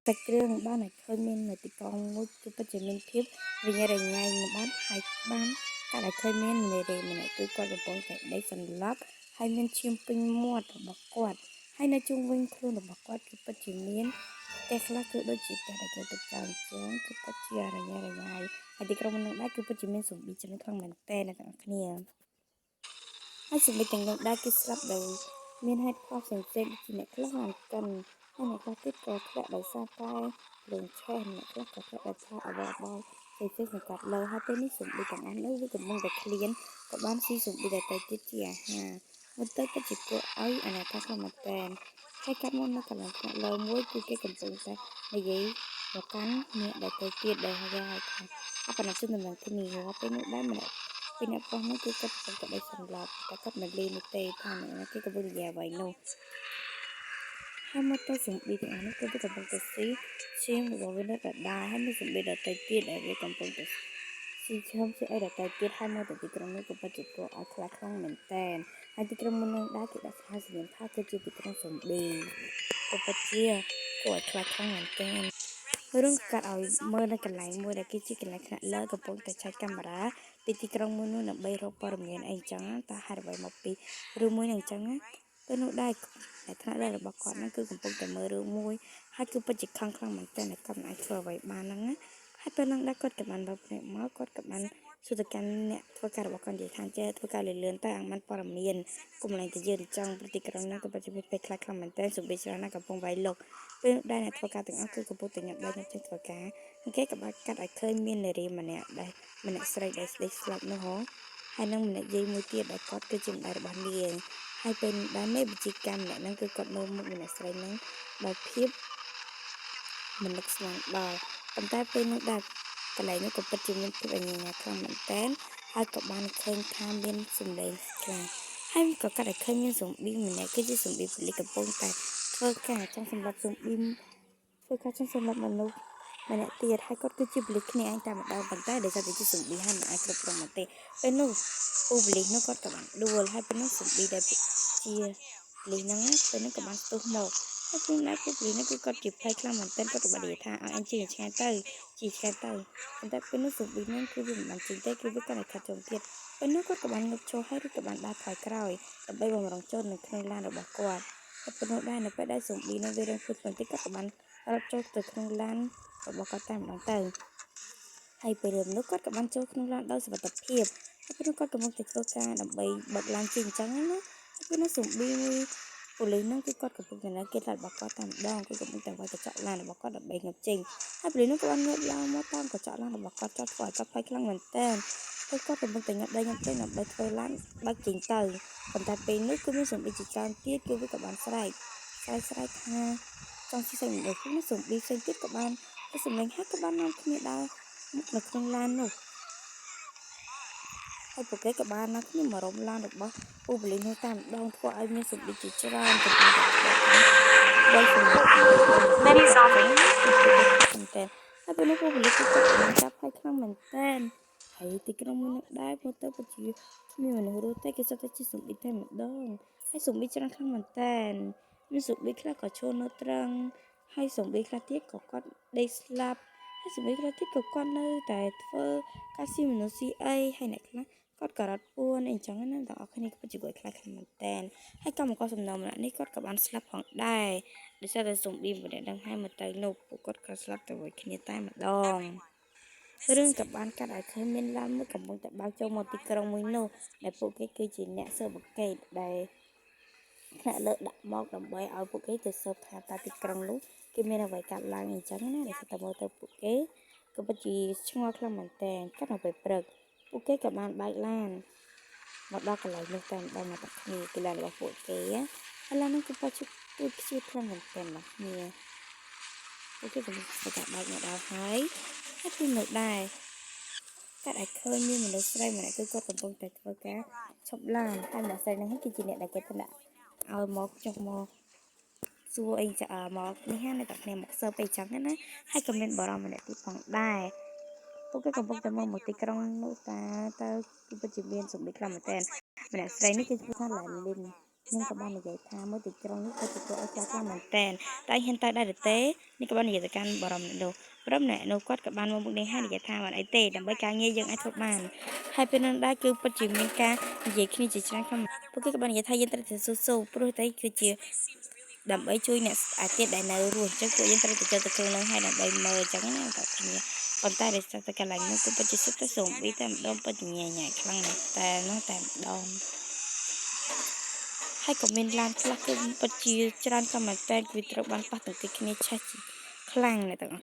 សាច់គ្រឿងបានឲ្យឃើញមាននៅទីក្រុងមួយគឺពិតជាមានភាពរញ៉េរញ៉ៃមិនបានហើយបានកាត់ឲ្យឃើញមាននារីម្នាក់គឺគាត់កំពុងតែដេកសន្លប់ហើយមានឈាមពេញមាត់របស់គាត់ហើយនៅជុំវិញខ្លួនរបស់គាត់គឺពិតជាមានតែខ្លះគឺដូចជាតែដែលគេទៅចោលជើងគឺពិតជារញ៉េរញ៉ៃហើយទីក្រុងមុននឹងដែរគឺពិតជាមានសំប៊ីច្រើនខ្លាំងមែនតើអ្នកទាំងអស់គ្នាហើយសំប៊ីទាំងនោះដែរគឺស្លាប់ដោយមានហេតុផលផ្សេងៗដូចជាអ្នកខ្លះបានកិនហើយអ្នកខ្លះទៀតក៏ធ្លាក់ដោយសារតែភ្លើងឆេះអ្នកខ្លះក៏ធ្លាក់ដោយសារអវបរផ្សេងៗសង្កត់លើហើយពេលនេះសំប៊ីទាំងអស់នោះវាកំពុងតែឃ្លានក៏បានស៊ីសំប៊ីដតៃទៀតជាអាហារមើលទៅពិតជាគួរឲ្យអាណិតខ្លាំងមែនទែនហើយកាត់មកនៅកន្លែងថ្នាក់លើមួយគឺគេកំពុងតែនិយាយមកកាន់អ្នកដទៃទៀតដែលហៅថាអបនជនដំណឹងគ្នាពេលនោះដែរម្នាក់ពីអ្នកប្រុសនោះគឺគាត់កំពុងតែដេកសន្លប់តែគាត់មិនលឺនោះទេថាអ្នកណាគេកំពុងនិយាយអ្វីនោះហើយមកទៅសំប៊ីទាំងអស់នោះគឺវាកំពុងតែស៊ីឈាមរបស់វានៅដដែលហើយមានសំប៊ីដតៃទៀតដែលវាកំពុងតែស៊ីឈាមជាអីដតៃទៀតហើយមកទៅទីក្រុងនេះក៏ពិតជាគួរឲ្យខ្លាចខ្លាំងមែនតើហើយទីក្រុងមុននឹងដែរគេដាក់ស្ថានភាពថាគឺជាទីក្រុងសំប៊ីក៏ពិតជាគួរឲ្យខ្លាចខ្លាំងមែនតើរឿងកាត់ឲ្យមើលនៅកន្លែងមួយដែលគេជាកន្លែងថ្នាក់លើកំពុងតែឆែកកាមេរ៉ាពីទីក្រុងមួយនោះដើម្បីរកព័ត៌មានអីចឹងតើហេតុអ្វីមកពីរឿងមួយនឹងចឹងពេលនោះដែរតែថ្នាក់លើរបស់គាត់ហ្នឹងគឺកំពុងតែមើលរឿងមួយហើយគឺពិតជាខឹងខ្លាំងមែនតើគាត់មិនអាចធ្វើអ្វីបានហ្នឹងណាហើយពេលហ្នឹងដែរគាត់ក៏បានបើកភ្នែកមកគាត់ក៏បានសួរទៅកាន់អ្នកធ្វើការរបស់គាត់និយាយថាចេះធ្វើការលឿនៗតែអាមិនព័ត៌មានកុំឡើងទៅយឺតអញ្ចឹងប្រតិក្រុងហ្នឹងក៏ពិតជាពេលខ្លះខ្លាំងមែនតើសុបិច្រើនណាស់កំពុងវាយលុកពេលដែរអ្នកធ្វើការទាំងអស់គឺកំពុងតែញាប់ដៃញាប់ជើងធ្វើការគេក៏បានកាត់ឲ្យឃើញមាននារីម្នាក់ដែរម្នាក់ស្រីដែលស្ដេចស្លាប់នោះហ៎ហើយនឹងម្នាក់យាយមួយទៀតដែលគាត់គឺជាម្ដាយរបស់នាងហើយពេលដែរមេបជាកម្មម្នាក់ហ្នឹងគឺគាត់មើលមុខម្នាក់ស្រីហ្នឹងដោយភាពមិននឹកស្មានដល់ប៉ុន្តែពេលនោះដែរកន្លែងនោះក៏ពិតជាមានភាពអញ្ញញ៉ាខ្លាំងមែនតើហើយក៏បានឃើញថាមានសម្លេងខ្លាំងហើយក៏កាត់ឲ្យឃើញមានសំប៊ីម្នាក់គឺជាសំប៊ីប៉ូលីសកំពុងតែធ្វើការចង់សម្រាប់សំប៊ីធ្វើការចង់សម្រាប់មនុស្សម្នាក់ទៀតហើយគាត់គឺជាប៉ូលីសគ្នាឯងតែម្ដងប៉ុន្តែដោយសារតែជាសំប៊ីហើយមិនអាចគ្រប់គ្រងបានទេពេលនោះប៉ូលីសនោះគាត់ក៏បានដួលហើយពេលនោះសំប៊ីដែលជាប៉ូលីសហ្នឹងពេលនោះក៏បានស្ទុះមកហើយពេលណាប៉ូលីសហ្នឹងគឺគាត់ជាភ័យខ្លាំងមែនទែនគាត់ក៏បាននិយាយថាឲ្យអញជិះឆ្ងាយទៅជិះឆ្ងាយទៅប៉ុន្តែពេលនោះសំប៊ីហ្នឹងគឺវាមិនបានចេញទេគឺវាកាន់តែខាត់ចុងទៀតពេលនោះគាត់ក៏បានងើបឈរហើយឬក៏បានដើរថយក្រោយដើម្បីបំរុងចូលនៅក្នុងឡានរបស់គាត់ហើយពេលនោះដែរនៅពេលដែលសំប៊ីហ្នឹងវារឿងខ្លួនបន្តិចគាត់ក៏បានរត់ចូលទៅក្នុងឡានរបស់គាត់តែម្ដងទៅហើយពេលរឿងនោះគាត់ក៏បានចូលក្នុងឡានដោយសុវត្ថិភាពហើយពេលនោះគាត់កំពុងតែធ្វើការដើម្បីបើកឡានជិះអញ្ចឹងណាហើយពេលនោះសំប៊ីមួយប៉ូលីសហ្នឹងគឺគាត់កំពុងតែនៅគេឡានរបស់គាត់តែម្ដងគឺកំពុងតែវាយកញ្ចក់ឡានរបស់គាត់ដើម្បីងើបចេញហើយប៉ូលីសហ្នឹងក៏បានងើបឡើងមកតាមកញ្ចក់ឡានរបស់គាត់គាត់ធ្វើឲ្យគាត់ភ័យខ្លាំងមែនទែនហើយគាត់កំពុងតែញាប់ដៃញាប់ជើងដើម្បីធ្វើឡានបើកចេញទៅប៉ុន្តែពេលនោះគឺមានសំប៊ីជាច្រើនទៀតគឺវាក៏បានស្រែកថាចង់ស៊ីសាច់មនុស្សគឺសំប៊ីផ្សេងទៀតក៏បានសម្លេងហើយក៏បាននាំគ្នាដើរមកនៅក្នុងឡាននោះហើយពួកគេក៏បាននាំគ្នាមករុំឡានរបស់ពូប៉ូលីសនោះតាមដងធ្វើឲ្យមានសម្ប៊ីជាច្រើនកំពុងតែធ្វើឲ្យសម្ប៊ីMany zombies ហើយពេលនេះពូប៉ូលីសគឺគាត់បានចាប់ហើយខ្លាំងមែនទែនហើយទីក្រុងមួយនោះដែរមើលទៅពិតជាគ្មានមនុស្សរស់ទេគេសុទ្ធតែជាសម្ប៊ីតែម្ដងហើយសម្ប៊ីច្រើនខ្លាំងមែនទែនមានសម្ប៊ីខ្លះក៏ឈរនៅត្រង់ហើយសម្ប៊ីខ្លះទៀតក៏គាត់ដេកស្លាប់ហើយសម្ប៊ីខ្លះទៀតក៏គាត់នៅតែធ្វើការស៊ីមនុស្សស៊ីអីហើយអ្នកខ្លះគាត់ក៏រត់ពួនអីចឹងណាទាំងអស់គ្នាក៏ជាគាត់ខ្លាចខ្លាំងមែនទែនហើយកម្មករសំណុំម្នាក់នេះគាត់ក៏បានស្លាប់ផងដែរដោយសារតែសម្ប៊ីម្នាក់ដឹងហើយមកទៅនោះពួកគាត់ក៏ស្លាប់ទៅវិញគ្នាតែម្ដងរឿងក៏បានកាត់ឲ្យឃើញមានឡានមួយកំពុងតែបើកចូលមកទីក្រុងមួយនោះដែលពួកគេគឺជាអ្នកស៊ើបអង្កេតដែលថ្នាក់លើដាក់មកដើម្បីឲ្យពួកគេទៅស៊ើបថាតើទីក្រុងនោះគេមានអ្វីកើតឡើងអញ្ចឹងណាដែលតែមើលទៅពួកគេក៏ពិតជាឆ្ងល់ខ្លាំងមែនតើកាត់នៅពេលព្រឹកពួកគេក៏បានបើកឡានមកដល់កន្លែងនោះតែម្ដងមកតាគ្នាគឺឡានរបស់ពួកគេហើយឡាននោះក៏ពិតជាខ្ជិលខ្លាំងមែនតើមកគ្នាពួកគេក៏បានបើកមកដល់ហើយពេលនៅដែរកាត់ឲ្យឃើញមានមនុស្សស្រីម្នាក់គឺគាត់កំពុងតែធ្វើការឈប់ឡានហើយមនុស្សស្រីហ្នឹងគឺជាអ្នកដែលគេថ្នាក់ឲ្យមកចុះមកសួរអីចាមកនេះហាអ្នកទាំងគ្នាមកស៊ើបអីចឹងណាហើយក៏មានបារម្ភម្នាក់ទៀតផងដែរពួកគេកំពុងតែមកទីក្រុងនោះតើគឺពិតជាមានសម្បត្តិខ្លាំងមែនទែនម្នាក់ស្រីនេះគឺឈ្មោះថាឡាលីន nhưng các bạn này tha mới từ trong nước có chụp ở cha làm tèn tại hiện tại đại tế nhưng các bạn này can bảo đảm đồ bảo nè nô quát các bạn mua bưng đen hai để tha mà ấy tê đầm bấy cá nghe dân ai thuộc bàn hai bên đang đã kêu bắt chìm mình ca về khi chỉ trang không bất cứ các bạn này thay dân tại số số pro tới cứ chia đầm bấy chui nè à tiết đại nơi luôn chắc của dân tại cho từ nơi hai đầm bấy mờ trắng nè các bạn còn ta để sao ta cái lạnh nó cứ bắt chìm sức sống bị tam đom bắt nhẹ nhẹ khăng này ta nó tam đom hai comment ឡានខ្លះគឺពិតជាច្រើន comment តែវាត្រូវបានប៉ះទង្គិចគ្នាឆេះខ្លាំងណាស់ទាំងអស់